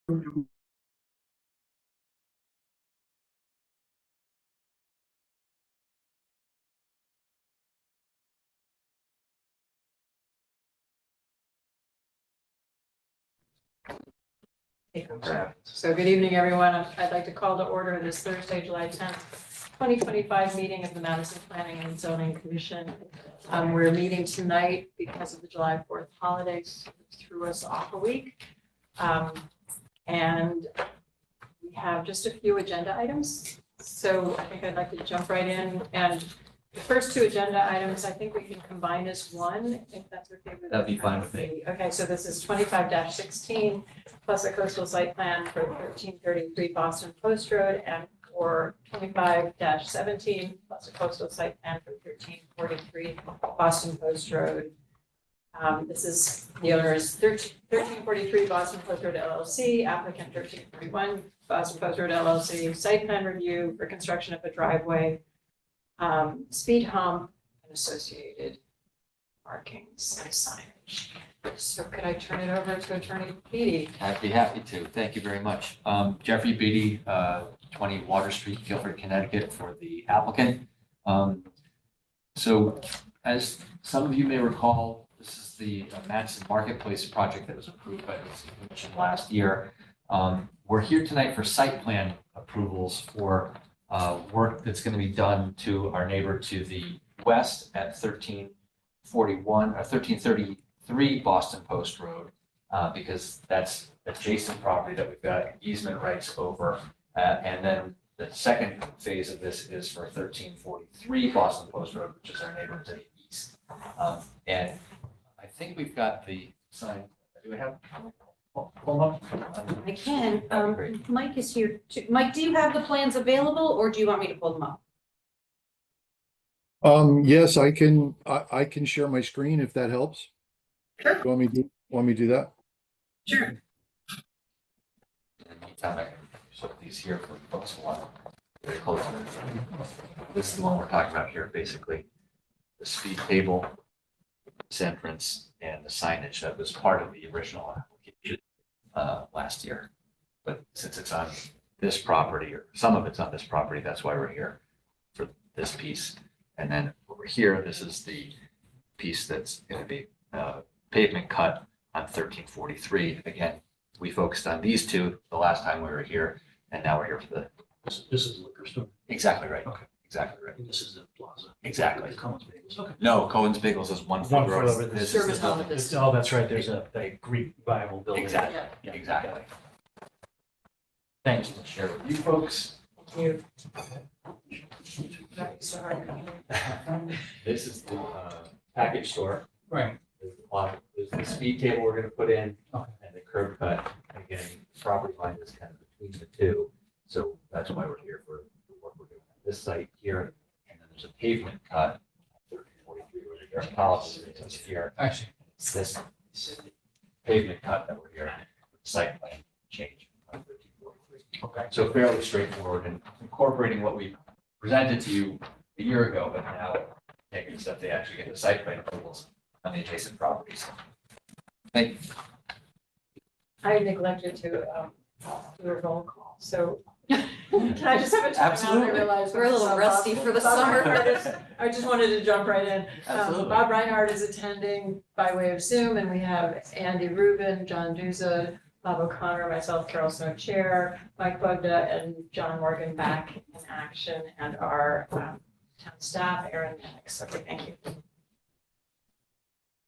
So good evening, everyone. I'd like to call to order this Thursday, July 10th, 2025 meeting of the Madison Planning and Zoning Commission. We're meeting tonight because of the July 4th holidays, threw us off a week. And we have just a few agenda items. So I think I'd like to jump right in. And the first two agenda items, I think we can combine as one, if that's okay with you. That'd be fine with me. Okay, so this is 25-16 plus a coastal site plan for 1333 Boston Post Road and for 25-17 plus a coastal site plan for 1343 Boston Post Road. This is, the owner is 1343 Boston Post Road LLC, applicant 1341 Boston Post Road LLC, site plan review for construction of a driveway, speed hump and associated markings and signage. So could I turn it over to Attorney Beatty? I'd be happy to. Thank you very much. Jeffrey Beatty, 20 Water Street, Guilford, Connecticut, for the applicant. So as some of you may recall, this is the Madison Marketplace project that was approved by the commission last year. We're here tonight for site plan approvals for work that's going to be done to our neighbor to the west at 1341 or 1333 Boston Post Road, because that's adjacent property that we've got easement rights over. And then the second phase of this is for 1343 Boston Post Road, which is our neighbor to the east. And I think we've got the sign. Do we have? I can. Mike is here too. Mike, do you have the plans available or do you want me to pull them up? Yes, I can share my screen if that helps. Sure. You want me to do that? Sure. In the meantime, I can show these here for folks who want very close. This is the one we're talking about here, basically. The speed table, this entrance, and the signage that was part of the original application last year. But since it's on this property, or some of it's on this property, that's why we're here for this piece. And then over here, this is the piece that's going to be pavement cut on 1343. Again, we focused on these two the last time we were here, and now we're here for the. This is the liquor store. Exactly right. Okay. Exactly right. And this is the plaza. Exactly. Commons Bagels. Okay. No, Cohen's Bagels is one One floor. floor over This this. is the Service hall building. with this. Oh, that's right. There's a Greek Bible building. Exactly. Yeah. Exactly. Thanks. We'll share with you folks. You. This is the package store. Right. There's the speed table we're gonna put in Okay. and the curb cut. Again, property line is kind of between the two. So that's why we're here for what we're doing on this site here. And then there's a pavement cut. 1343 where the dermatologist is here. Actually, It's this pavement cut that we're here. Site plan change on 1343. okay. So fairly straightforward and incorporating what we presented to you a year ago, but now taking a step to actually get the site plan approvals on the adjacent properties. Thank you. I neglected to do a roll call, so can I just have a time out? Absolutely. I realize We're a little rusty for the summer. I just wanted to jump right in. Absolutely. Bob Reinhardt is attending by way of Zoom, and we have Andy Rubin, John Duza, Bob O'Connor, myself, Carol Snow Chair, Mike Bugda, and John Morgan back in action, and our town staff, Aaron Mannix. Okay, thank you.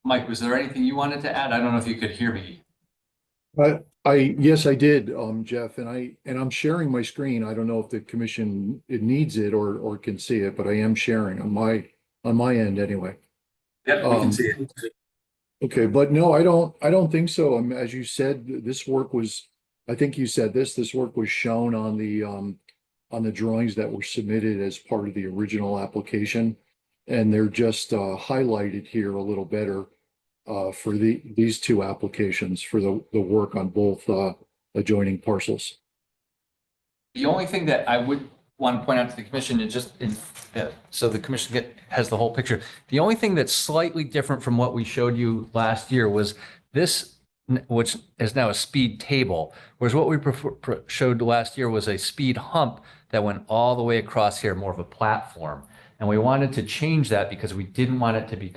Mike, was there anything you wanted to add? I don't know if you could hear me. Yes, I did, Jeff, and I'm sharing my screen. I don't know if the commission needs it or can see it, but I am sharing on my end anyway. Yep, we can see it. Okay, but no, I don't think so. As you said, this work was, I think you said this work was shown on the drawings that were submitted as part of the original application. And they're just highlighted here a little better for these two applications for the work on both adjoining parcels. The only thing that I would want to point out to the commission is just so the commission has the whole picture. The only thing that's slightly different from what we showed you last year was this which is now a speed table, whereas what we showed last year was a speed hump that went all the way across here, more of a platform. And we wanted to change that because we didn't want it to be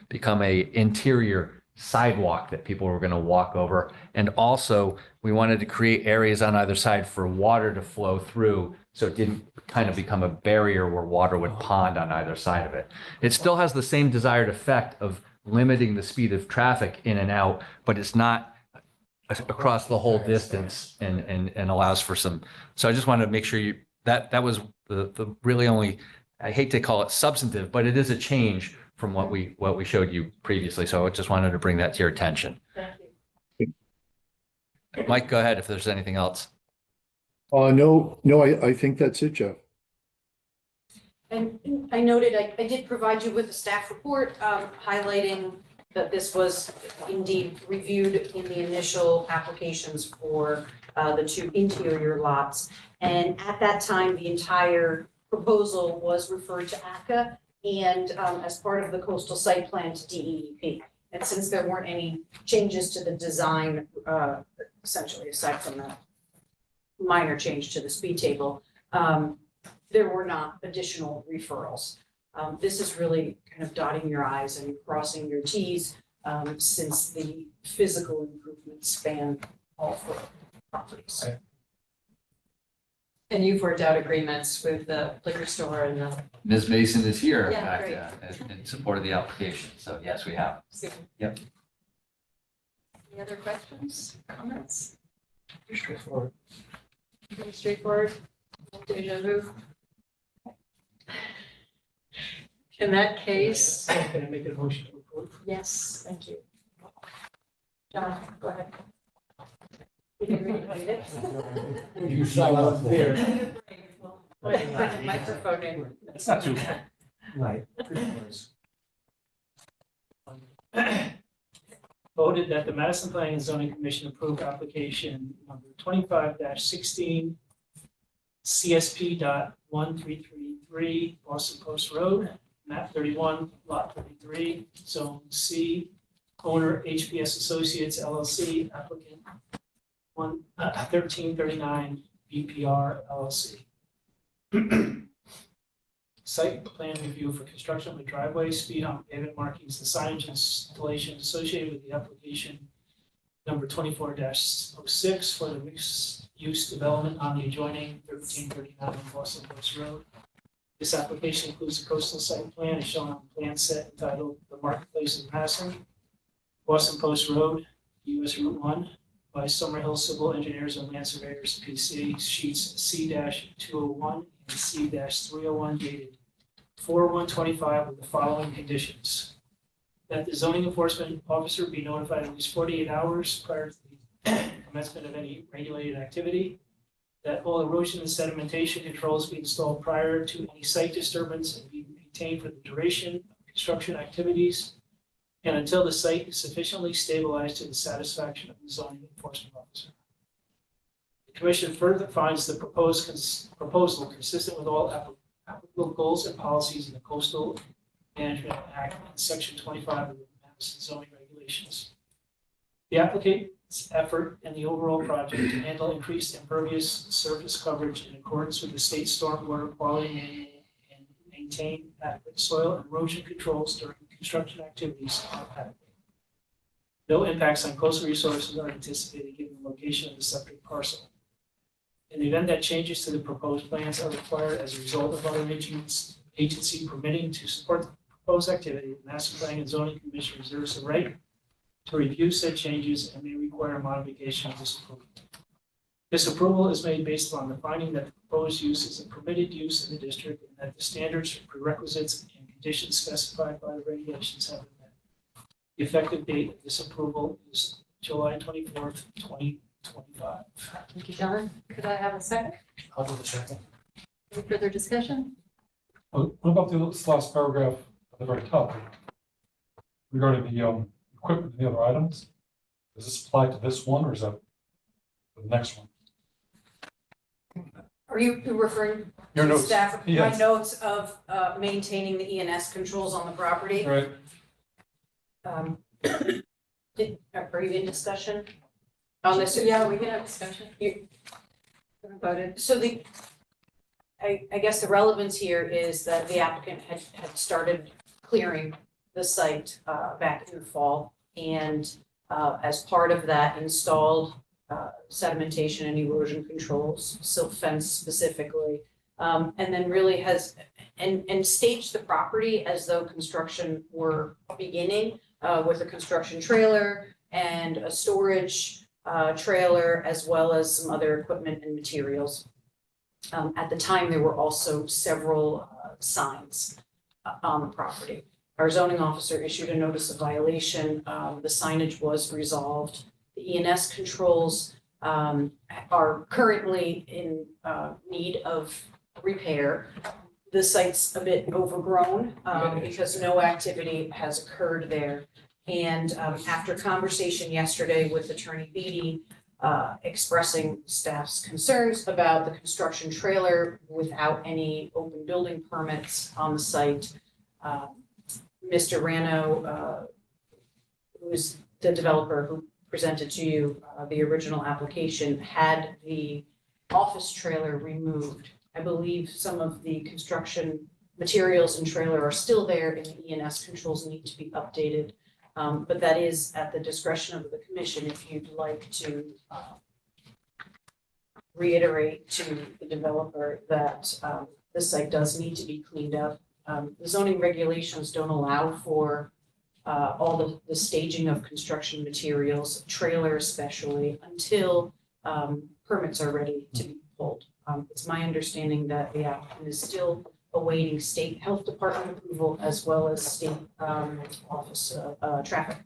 become a interior sidewalk that people were going to walk over. And also we wanted to create areas on either side for water to flow through, so it didn't kind of become a barrier where water would pond on either side of it. It still has the same desired effect of limiting the speed of traffic in and out, but it's not across the whole distance and allows for some. So I just wanted to make sure that was the really only, I hate to call it substantive, but it is a change from what we showed you previously. So I just wanted to bring that to your attention. Thank you. Mike, go ahead if there's anything else. No, I think that's it, Jeff. And I noted, I did provide you with a staff report highlighting that this was indeed reviewed in the initial applications for the 2 interior lots. And at that time, the entire proposal was referred to ACA and as part of the coastal site plan to DEP. And since there weren't any changes to the design, essentially aside from that minor change to the speed table, there were not additional referrals. This is really kind of dotting your i's and crossing your t's, since the physical improvements span all 4 properties. And you've worked out agreements with the liquor store and the. Ms. Mason is here, in Yeah, fact, in support of the application. So yes, we have. Yep. Any other questions, comments? Straightforward. Pretty straightforward. Deja vu. In that case, Can I make a motion to approve? yes, thank you. John, go ahead. You can read it. You sign up there. Put the microphone in. It's not too bad. Right. Voted that the Madison Planning and Zoning Commission approve application number 25-16 CSP.1333 Boston Post Road, map 31, lot 33, zone C, owner HPS Associates LLC, applicant 1339 BPR LLC. Site plan review for construction of a driveway, speed hump, pavement markings, the signage installation associated with the application number 24-06 for the mixed-use development on the adjoining 1339 Boston Post Road. This application includes a coastal site plan as shown on the plan set entitled The Marketplace of Madison, Boston Post Road, US Route 1, by Summerhill Civil Engineers and Land Surveyors, PC, sheets C-201 and C-301 dated 4/1/25 with the following conditions. That the zoning enforcement officer be notified at least 48 hours prior to the commencement of any regulated activity. That all erosion and sedimentation controls be installed prior to any site disturbance and be maintained for the duration of construction activities and until the site is sufficiently stabilized to the satisfaction of the zoning enforcement officer. The commission further finds the proposal consistent with all applicable goals and policies in the Coastal Management Act and Section 25 of the Madison zoning regulations. The applicant's effort and the overall project to handle increased impervious surface coverage in accordance with the state stormwater quality manual and maintain adequate soil and erosion controls during construction activities are adequate. No impacts on coastal resources are anticipated given the location of the subject parcel. In the event that changes to the proposed plans are required as a result of other agency permitting to support the proposed activity, the Madison Planning and Zoning Commission reserves the right to review said changes and may require modification of this approval. This approval is made based upon the finding that the proposed use is a permitted use in the district and that the standards, prerequisites, and conditions specified by the regulations have been met. The effective date of this approval is July 24th, 2025. Thank you, John. Could I have a second? I'll do the second. Any further discussion? What about this last paragraph at the very top regarding the equipment and the other items? Does this apply to this one or is that the next one? Are you referring Your to notes. staff, my Yes. notes of maintaining the ENS controls on the property? Right. Are you in discussion on this? Yeah, we can have discussion. You- Voted. So I guess the relevance here is that the applicant had started clearing the site back in the fall. And as part of that, installed sedimentation and erosion controls, silt fence specifically. And then really has, and staged the property as though construction were beginning with a construction trailer and a storage trailer, as well as some other equipment and materials. At the time, there were also several signs on the property. Our zoning officer issued a notice of violation. The signage was resolved. The ENS controls are currently in need of repair. The site's a bit overgrown because no activity has occurred there. And after conversation yesterday with Attorney Beatty, expressing staff's concerns about the construction trailer without any open building permits on the site, Mr. Rano, who's the developer who presented to you the original application, had the office trailer removed. I believe some of the construction materials and trailer are still there and the ENS controls need to be updated. But that is at the discretion of the commission if you'd like to reiterate to the developer that the site does need to be cleaned up. The zoning regulations don't allow for all the staging of construction materials, trailer especially, until permits are ready to be pulled. It's my understanding that the applicant is still awaiting state health department approval as well as state office traffic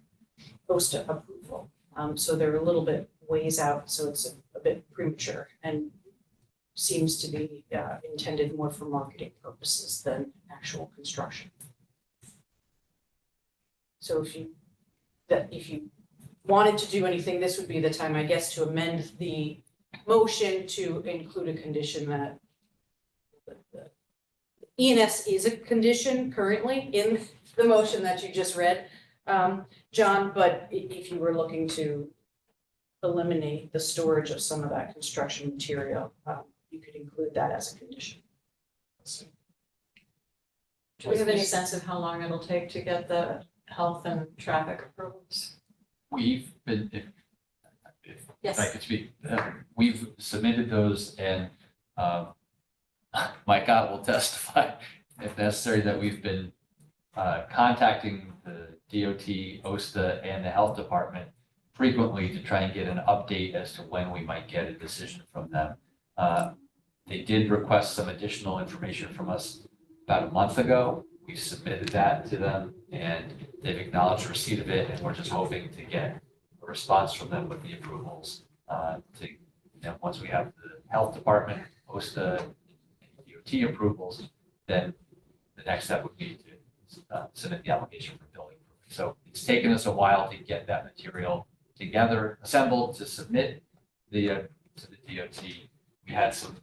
OSTA approval. So they're a little bit ways out, so it's a bit premature and seems to be intended more for marketing purposes than actual construction. So if you wanted to do anything, this would be the time, I guess, to amend the motion to include a condition that the ENS is a condition currently in the motion that you just read, John, but if you were looking to eliminate the storage of some of that construction material, you could include that as a condition. Do we have any sense of how long it'll take to get the health and traffic approvals? We've been, if Yes. I could speak, we've submitted those and Mike Ott will testify if necessary that we've been contacting the DOT, OSTA, and the health department frequently to try and get an update as to when we might get a decision from them. They did request some additional information from us about a month ago. We submitted that to them and they've acknowledged receipt of it, and we're just hoping to get a response from them with the approvals. Once we have the health department, OSTA, and DOT approvals, then the next step would be to submit the application for building. So it's taken us a while to get that material together, assembled to submit to the DOT. We had some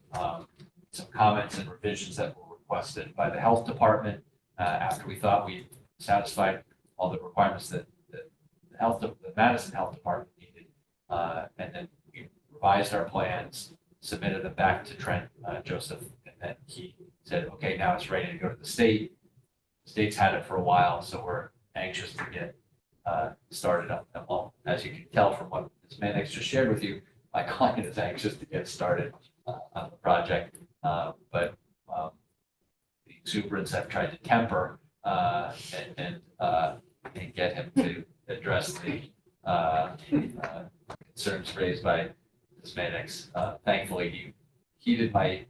comments and revisions that were requested by the health department after we thought we satisfied all the requirements that the Madison Health Department needed. And then we revised our plans, submitted them back to Trent Joseph, and then he said, okay, now it's ready to go to the state. The state's had it for a while, so we're anxious to get started up. And well, as you can tell from what Ms. Mannix just shared with you, my client is anxious to get started on the project. But the exuberance have tried to temper and get him to address the concerns raised by Ms. Mannix. Thankfully, he heeded my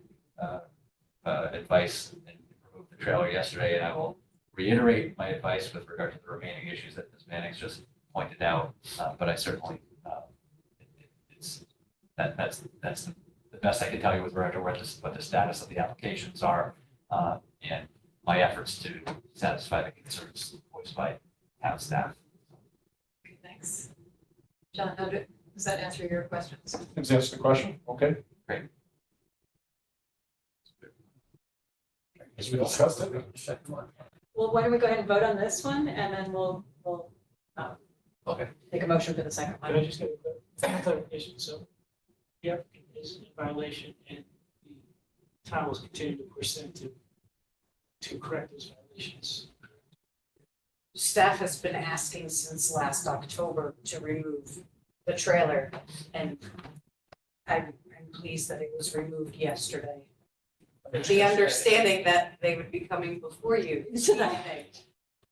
advice and removed the trailer yesterday, and I will reiterate my advice with regard to the remaining issues that Ms. Mannix just pointed out. But I certainly, that's the best I can tell you with regard to what the status of the applications are, and my efforts to satisfy the concerns voiced by town staff. Okay, thanks. John, does that answer your questions? Does that answer the question? Okay. Great. As we discussed it. Well, why don't we go ahead and vote on this one, and then we'll Okay. Make a motion for the second Can I one. just get a clarification? So the applicant is in violation and the town will continue to push them to correct those violations. Staff has been asking since last October to remove the trailer, and I'm pleased that it was removed yesterday. With the understanding that they would be coming before you tonight.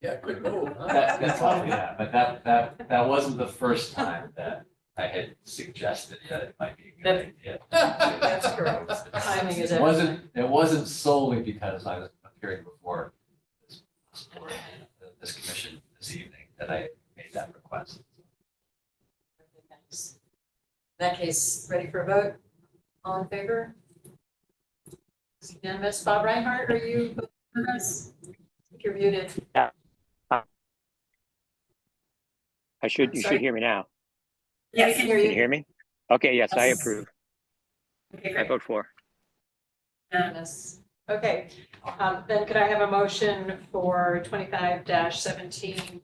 Yeah, good move. That's probably that, but that wasn't the first time that I had suggested that it might be a good idea. That's correct. Timing is It wasn't solely because I was appearing before this commission this evening that I made that request. Thanks. In that case, ready for a vote? All in favor? It's unanimous. Bob Reinhardt, are you with us? You're muted. You Sorry. should hear me now. Yeah, we can hear Can you you. hear me? Okay, yes, I Yes. approve. Okay, I great. vote for. Unanimous. Okay, then could I have a motion for 25-17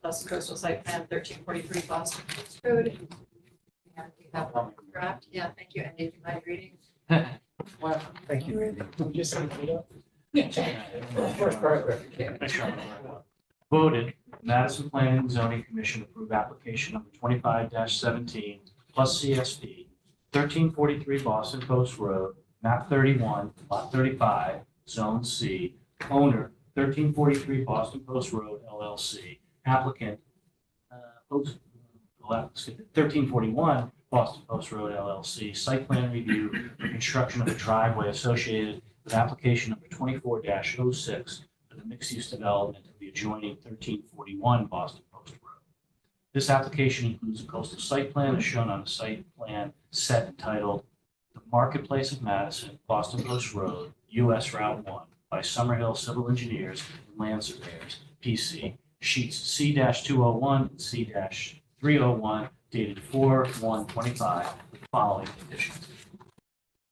plus coastal site plan 1343 Boston Post Road? And we have one draft. Yeah, thank you, Andy, for my reading. Thank you, Randy. We just sent it up. First paragraph, you can't. Voted, Madison Planning and Zoning Commission approved application number 25-17 plus CSP, 1343 Boston Post Road, map 31, lot 35, zone C, owner 1343 Boston Post Road LLC, applicant 1341 Boston Post Road LLC, site plan review for construction of a driveway associated with application number 24-06 for the mixed-use development of the adjoining 1341 Boston Post Road. This application includes a coastal site plan as shown on the site plan set entitled The Marketplace of Madison, Boston Post Road, US Route 1 by Summerhill Civil Engineers and Land Surveyors, PC, sheets C-201 and C-301 dated 4/1/25 with the following conditions.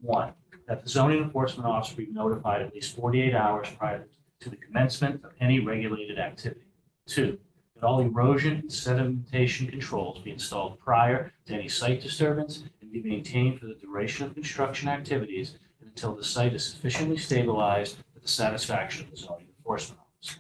1, that the zoning enforcement officer be notified at least 48 hours prior to the commencement of any regulated activity. 2, that all erosion and sedimentation controls be installed prior to any site disturbance and be maintained for the duration of construction activities and until the site is sufficiently stabilized with the satisfaction of the zoning enforcement officer.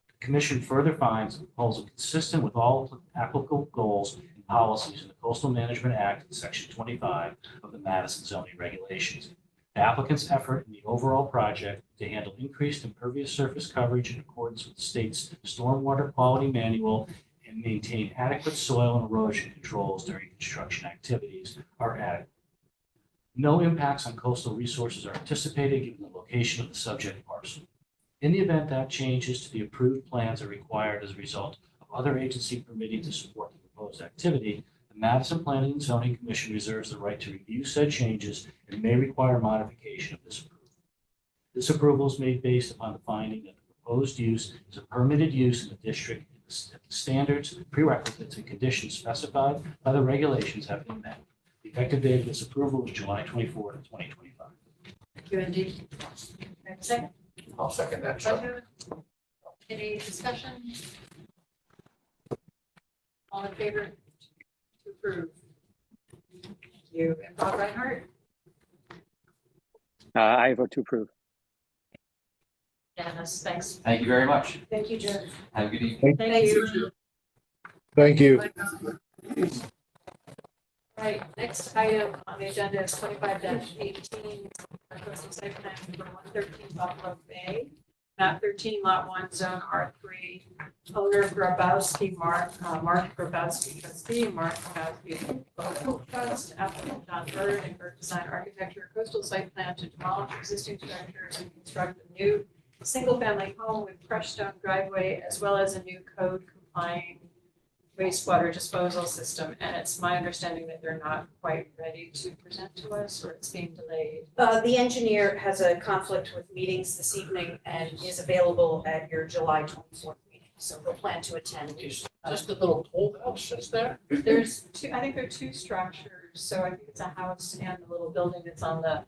The commission further finds the proposal consistent with all applicable goals and policies in the Coastal Management Act and Section 25 of the Madison zoning regulations. The applicant's effort in the overall project to handle increased impervious surface coverage in accordance with the state's stormwater quality manual and maintain adequate soil and erosion controls during construction activities are adequate. No impacts on coastal resources are anticipated given the location of the subject parcel. In the event that changes to the approved plans are required as a result of other agency permitting to support the proposed activity, the Madison Planning and Zoning Commission reserves the right to review said changes and may require modification of this approval. This approval is made based upon the finding that the proposed use is a permitted use in the district and the standards, prerequisites, and conditions specified by the regulations have been met. The effective date of this approval is July 24, 2025. Thank you, Andy. Second. I'll second that, Chuck. Any discussion? All in favor to approve? Thank you. And Bob Reinhardt? I vote to approve. Dennis, thanks. Thank you very much. Thank you, Jeff. Have a good evening. Thank you. Thank you. Right, next item on the agenda is 25-18, coastal site plan for 113 Buffalo Bay, map 13, lot 1, zone R3. Owner Grabowski, Mark Grabowski, trustee, Mark Grabowski, local trust, applicant John Bird, and Bird Design Architecture, coastal site plan to demolish existing structures and construct a new single-family home with crushed stone driveway, as well as a new code-complying wastewater disposal system. And it's my understanding that they're not quite ready to present to us, or it's being delayed. The engineer has a conflict with meetings this evening and is available at your July 24th meeting. So we'll plan to attend. Is just the little old house that's there? There's two, I think there are two structures. So I think it's a house and a little building that's on the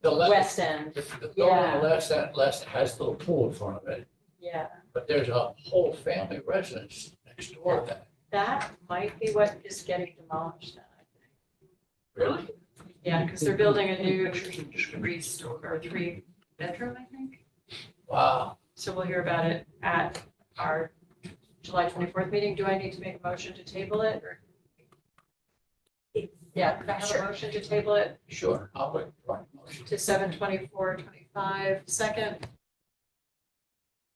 The left, west end. the building on the left has a little pool in front of it, Yeah. but there's a whole family residence next door to that. that might be what is getting demolished then, I think. Really? Yeah, because they're building a new three-bedroom, I think. Wow. So we'll hear about it at our July 24th meeting. Do I need to make a motion to table it or? Yeah, can I have a motion to table it Sure, I'll make the right motion. to 7/24/25? Second.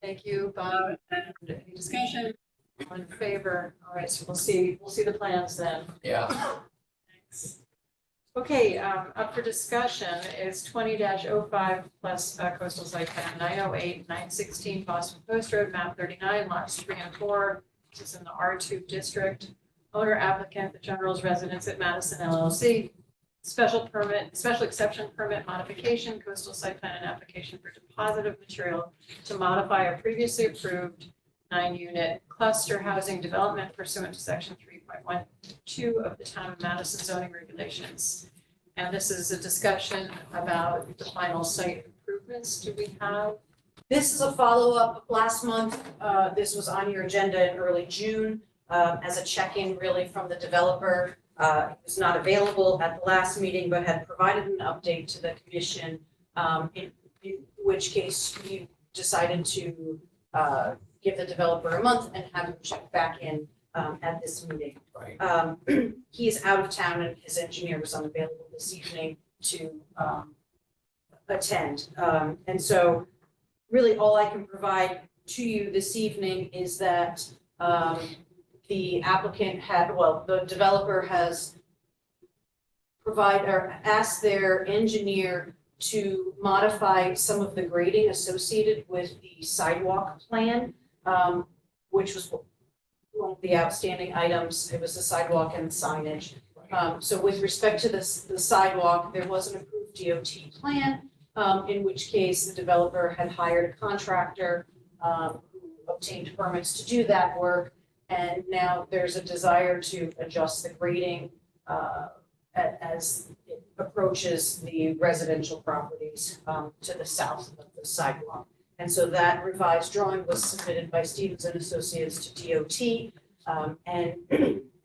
Thank you, Bob. And any discussion? All in favor? All right, so we'll see the plans then. Yeah. Thanks. Okay, up for discussion is 20-05 plus coastal site plan 908, 916 Boston Post Road, map 39, lots 3 and 4. This is in the R2 district. Owner applicant, the General's Residence at Madison LLC. Special exception permit modification, coastal site plan and application for deposit of material to modify a previously approved 9-unit cluster housing development pursuant to section 3.12 of the Town of Madison zoning regulations. And this is a discussion about the final site improvements. Do we have? This is a follow-up. Last month, this was on your agenda in early June, as a check-in really from the developer. It was not available at the last meeting, but had provided an update to the commission, in which case you decided to give the developer a month and have him check back in at this meeting. Right. He is out of town and his engineer was unavailable this evening to attend. And so really all I can provide to you this evening is that the applicant the developer has asked their engineer to modify some of the grading associated with the sidewalk plan, which was one of the outstanding items. It was the sidewalk and the signage. So with respect to the sidewalk, there was an approved DOT plan, in which case the developer had hired a contractor who obtained permits to do that work. And now there's a desire to adjust the grading as it approaches the residential properties to the south of the sidewalk. And so that revised drawing was submitted by Stevens and Associates to DOT. And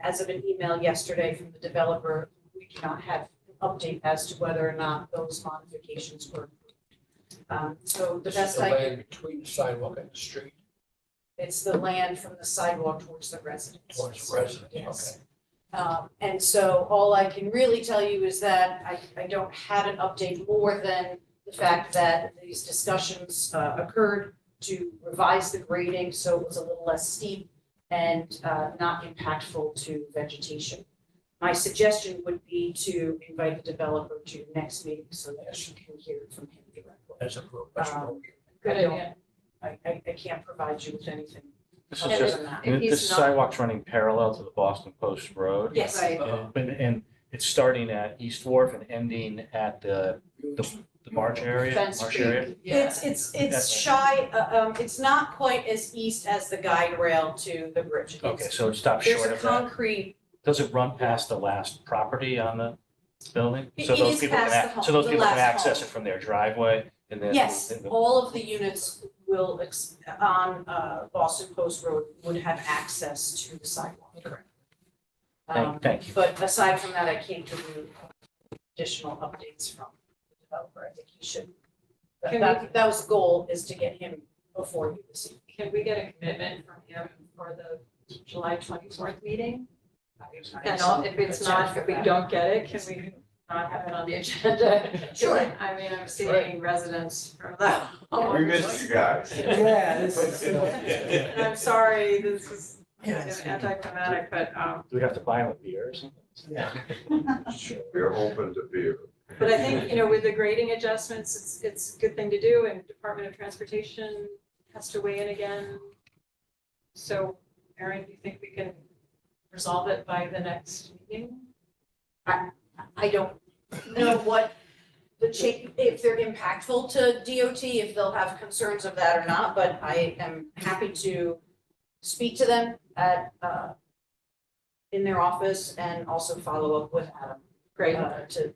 as of an email yesterday from the developer, we do not have an update as to whether or not those modifications were approved. So the This is best the I land between the sidewalk and the street, it's the land from the sidewalk towards the residence. towards the residence, Yes. okay. And so all I can really tell you is that I don't have an update more than the fact that these discussions occurred to revise the grading, so it was a little less steep and not impactful to vegetation. My suggestion would be to invite the developer to the next meeting so that you can hear it from him directly. That's approved, that's approved. Good I don't- idea. I can't provide you with anything This is other just, than that. If he's this not- sidewalk's running parallel to the Boston Post Road. Yes. Right. And it's starting at East Wharf and ending at the March area, Fence March Creek. area. Yeah. It's That's- shy, it's not quite as east as the guide rail to the bridge. Okay, so it stops There's short a of that. concrete, Does it run past the last property on the building? It- So it those is people can, past the home, so those the people can last access home. it from their driveway and then. yes, and the- all of the units will, on Boston Post Road would have access to the sidewalk. Correct. Thank you. But aside from that, I can't give you additional updates from the developer. I think he should. Can That was the goal, is to get him before you this evening. Can we get a commitment from him for the July 24th meeting? And if it's not, if we don't get it, can we not have it on the agenda? Sure. I mean, I'm seeing residents from that. We missed you guys. Yeah, this is. And I'm sorry, this is kind of anticlimactic, but, Do we have to buy them a beer or something? We're open to beer. but I think, with the grading adjustments, it's a good thing to do, and Department of Transportation has to weigh in again. So, Erin, do you think we can resolve it by the next meeting? I don't know what if they're impactful to DOT, if they'll have concerns of that or not, but I am happy to speak to them at, in their office and also follow up with Adam. Great. To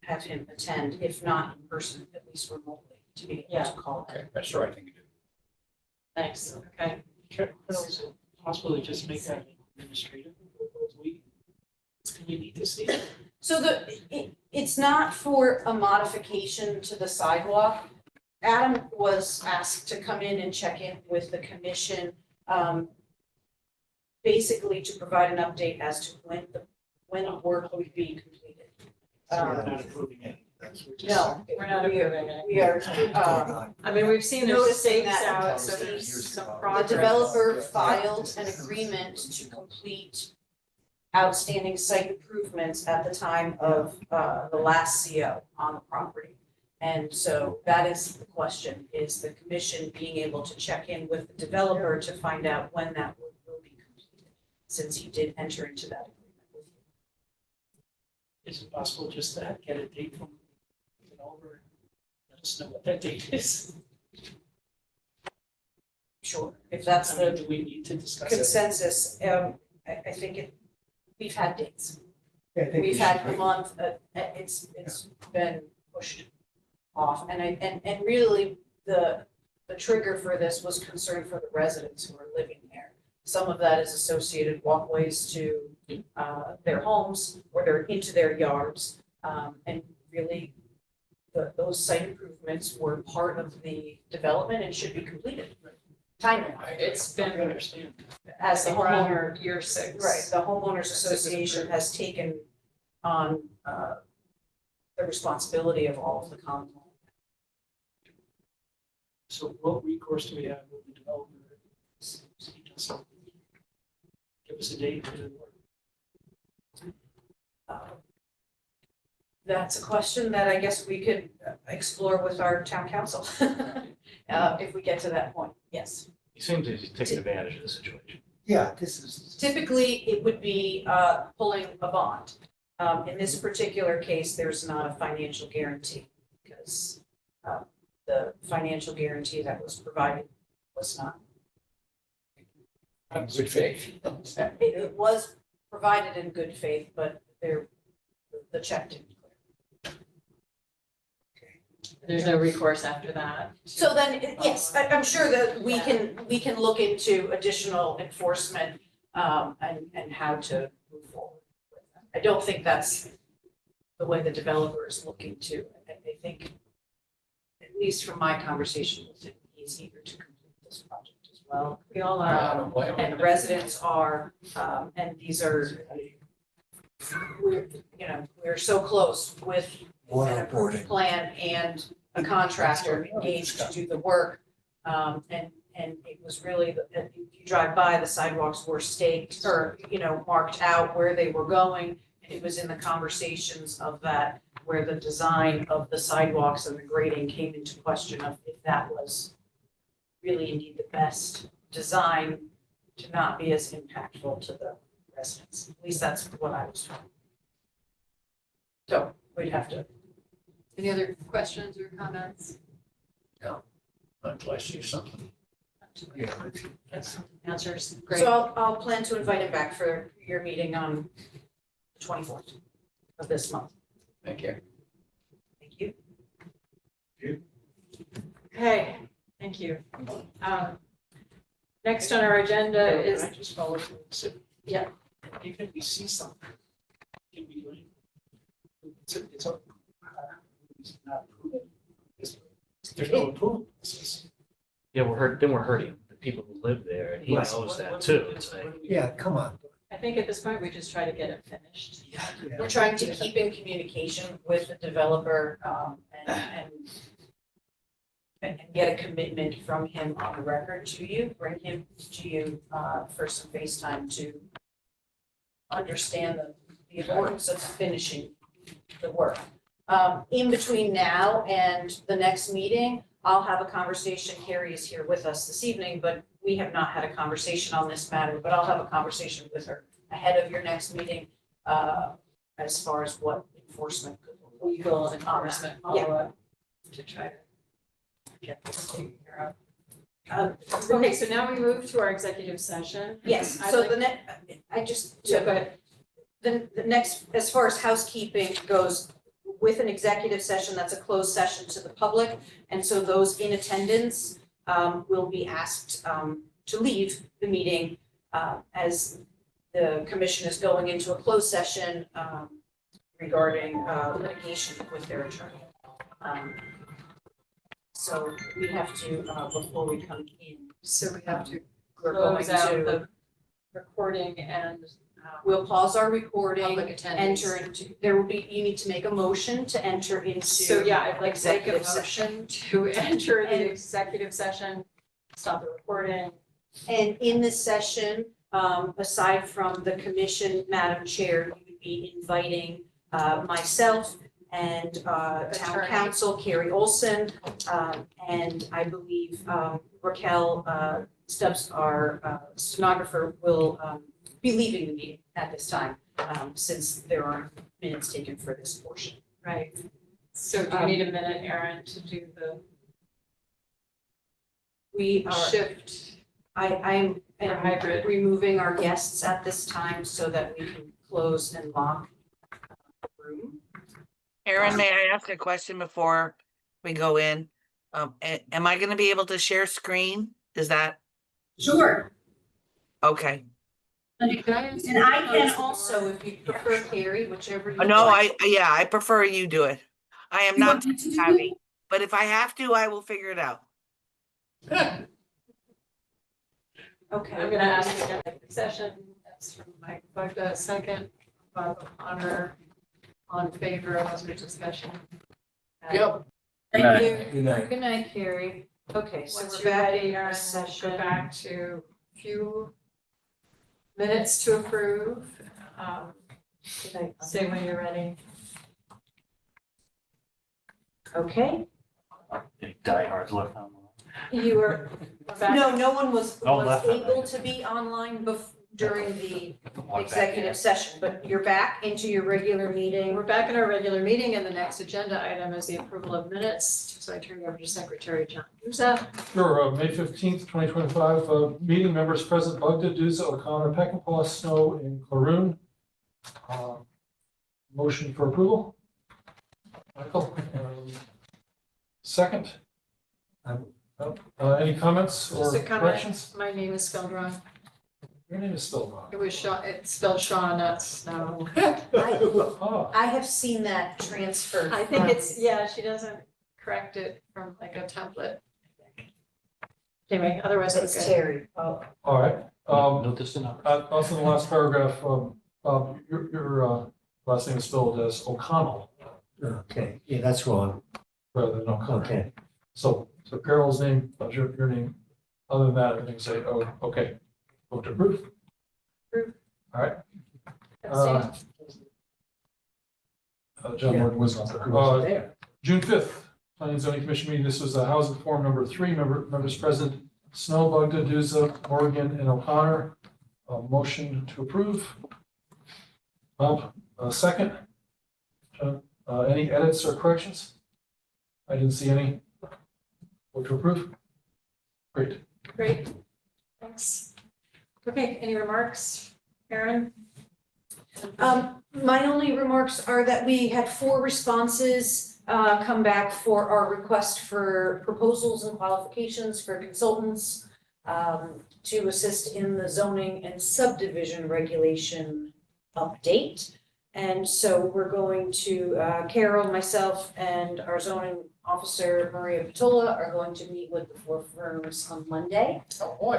have him attend, if not in person, at least remotely, to be able to call. Okay, that's the right thing to do. Thanks, okay. possible to just make that administrative? Can we need to see? So it's not for a modification to the sidewalk. Adam was asked to come in and check in with the commission, basically to provide an update as to when the work would be completed. So we're not approving it. No, We're not approving it. we are, I mean, we've seen there's Noticing stakes that out, so there's some the progress. developer filed an agreement to complete outstanding site improvements at the time of the last CO on the property. And so that is the question, is the commission being able to check in with the developer to find out when that will be completed, since he did enter into that agreement with you. Is it possible just to get a date from the developer? Let us know what that date is. Sure, if that's I mean, the do we need to discuss it? consensus, I think we've had dates. We've had a month, it's been pushed off, and really, the trigger for this was concern for the residents who are living there. Some of that is associated walkways to their homes, or they're into their yards, and really, those site improvements were part of the development and should be completed. Timely, It's I been, understand. I as the think we're on homeowner. our year 6. Right, the homeowners association has taken on the responsibility of all of the common law. So what recourse do we have with the developer? He doesn't give us a date for the work. That's a question that I guess we could explore with our town council, if we get to that point, yes. He seems to be taking advantage of the situation. Yeah, this is. Typically, it would be pulling a bond. In this particular case, there's not a financial guarantee, because the financial guarantee that was provided was not. Good faith. It was provided in good faith, but the check didn't clear. There's no recourse after that. So then, yes, I'm sure that we can look into additional enforcement, and how to move forward with that. I don't think that's the way the developer is looking to. I think, at least from my conversation with him, he's eager to complete this project as well. We all I are. don't blame him. And the residents are, and these are, we're so close with an approved plan and a contractor engaged to do the work. And it was really, if you drive by, the sidewalks were staked or, marked out where they were going. And it was in the conversations of that where the design of the sidewalks and the grading came into question of if that was really indeed the best design to not be as impactful to the residents. At least that's what I was told. So we'd have to. Any other questions or comments? Until I see something. Yeah. Answers? Great. So I'll plan to invite him back for your meeting on the 24th of this month. Thank you. Thank you. Okay, thank you. Next on our agenda is, Can I just follow through? So, Yeah. Even if we see something, can we like, it's not approved. There's no approval. Yeah, we're hurting the people who live there, and he Right. knows that too. It's like, Yeah, come on. I think at this point, we just try to get it finished. We're trying to keep in communication with the developer, and get a commitment from him on the record to you, bring him to you for some FaceTime to understand the importance of finishing the work. In between now and the next meeting, I'll have a conversation. Carrie is here with us this evening, but we have not had a conversation on this matter, but I'll have a conversation with her ahead of your next meeting, as far as what enforcement could look like. Legal and enforcement follow-up to try to get this taken care of. Okay, so now we move to our executive session. Yes, I'd so like- the next, I just, Yeah, go ahead. the next, as far as housekeeping goes, with an executive session, that's a closed session to the public. And so those in attendance will be asked to leave the meeting as the commission is going into a closed session regarding litigation with their attorney. So we have to, before we come in, So we have to we're going close out to, the recording and we'll pause our recording, public attendance. enter into, there will be, you need to make a motion to enter into. So yeah, I'd like to make a executive session. motion to enter And- the executive session, stop the recording. And in this session, aside from the commission, Madam Chair, you would be inviting myself and town Attorney. council, Carrie Olson, and I believe Raquel Stubbs, our stenographer, will be leaving the meeting at this time, since there aren't minutes taken for this portion. Right. So do you need a minute, Erin, to do the We are, shift? I'm And hybrid. removing our guests at this time so that we can close and lock the room. Erin, may I ask a question before we go in? Am I gonna be able to share screen? Is that, Sure. okay? And I can also, if you prefer, Carrie, whichever you No, like. I prefer you do it. I am You not want me to do savvy, but if I have to, I will figure it out. Okay. I'm gonna ask again, the session, that's from Mike Bugda, second, Bob O'Connor, all in favor of this discussion. Yep. Thank you. Good night. Good night, Carrie. Okay, so Once we're you're back ready, in Erin, the we'll session. go back to a few minutes to approve. Say when you're ready. Okay, Any diehards left on? You were back. no one was Oh, left. able to be online during the executive session, but you're back into your regular meeting. We're back in our regular meeting, and the next agenda item is the approval of minutes. So I turn it over to Secretary John Guzza. Sure, May 15th, 2025, meeting members present, Bugda, Duza, O'Connor, Peckinpah, Snow, and Claroon. Motion for approval? Michael? Second? Any comments or Just a comment, corrections? my name is spelled wrong. Your name is still wrong. It was Sean, it's spelled Sean, not Snow. Ah, I have seen that transferred. I think from- it's, yeah, she doesn't correct it from like a template. Anyway, otherwise it's It's good. Terry. Oh, all right. Note this enough. Also in the last paragraph, your last name is spelled as O'Connell Okay, yeah, that's wrong. rather than O'Connor. Okay. So Carol's name, your name, other than that, everything say, oh, okay. Vote to approve. Approve. All right. Abstain. John Yeah. Morgan was Who on was there. there? June 5th, Planning and Zoning Commission meeting. This was Housing Forum number 3, members present, Snow, Bugda, Duza, Morgan, and O'Connor. Motion to approve. Bob, second. John, any edits or corrections? I didn't see any. Vote to approve. Great. Great, thanks. Okay, any remarks, Erin? My only remarks are that we had 4 responses come back for our request for proposals and qualifications for consultants to assist in the zoning and subdivision regulation update. And so we're going to, Carol, myself, and our zoning officer, Maria Patola, are going to meet with the 4 firms on Monday. Oh, boy.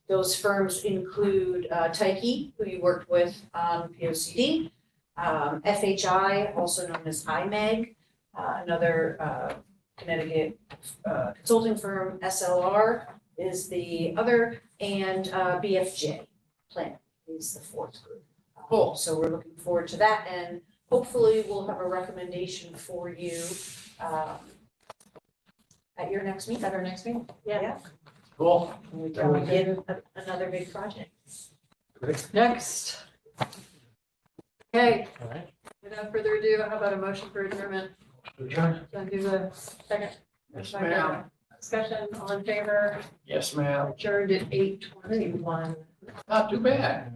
Those firms include Tyke, who you worked with on POCD, FHI, also known as IMEG, another Connecticut consulting firm, SLR is the other, and BFJ Plan is the 4th group. Cool. So we're looking forward to that, and hopefully we'll have a recommendation for you at your next meeting. At our next meeting? Yeah. Cool. And we can begin another big project. Next. Okay, All right. without further ado, how about a motion for adjournment? Adjourn. John Guzza, second. Yes, ma'am. Discussion, all in favor, Yes, ma'am. adjourned at 8:21. Not too bad.